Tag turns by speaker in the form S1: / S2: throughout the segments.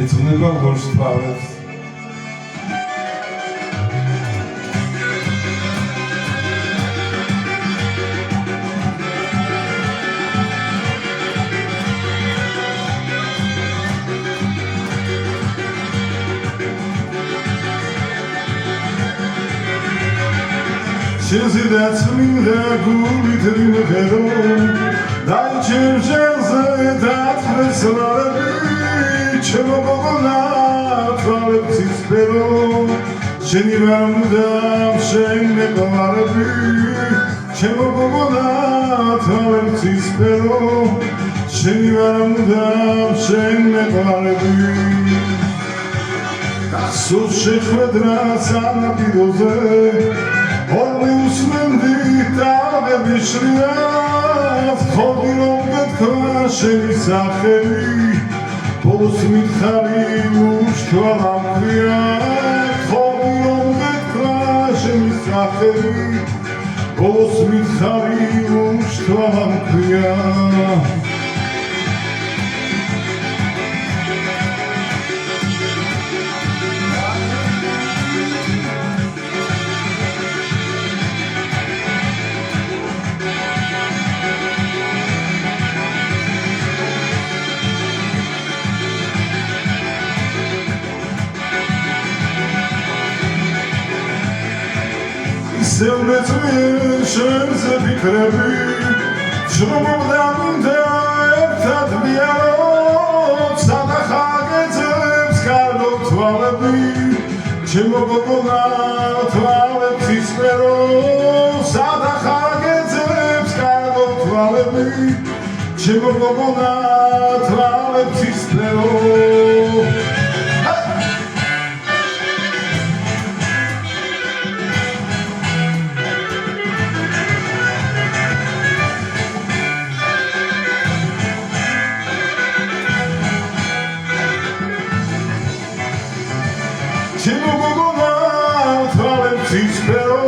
S1: ეძღვნება გორს თვალებს შეზიდაც მინდა გულით მიმღერო დაიჭირ შენზე დათხრეს ლარები ჩემო გოგონა თვალებს იცბერო შენი ვარ მუდამ შენ მეყარები ჩემო გოგონა თვალებს იცბერო შენი ვარ მუდამ შენ მეყარები გასულ შეხვედრა სანაპიროზე Ormi usmendi tağebi şriyat Kodirom getka şeni sakheli Polos mitkhari ushkvalam kriyat Kodirom getka şeni sakheli Polos mitkhari ushkvalam kriyat Sevmetin şemse fikrebi Şumumdan da ertat biyalot Sadaha gezip skardok tvalebi Çemo gogona tvalep tispero Sadaha gezip skardok tvalebi Çemo gogona tvalep tispero Čemu gogona tvalep tispero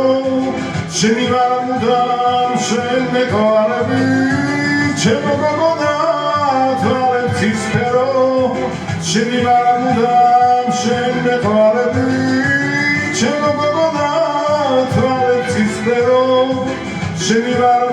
S1: Šeni var mudam šen meqarebi Čemu gogona tvalep tispero Šeni var mudam šen meqarebi Čemu gogona tvalep tispero Šeni var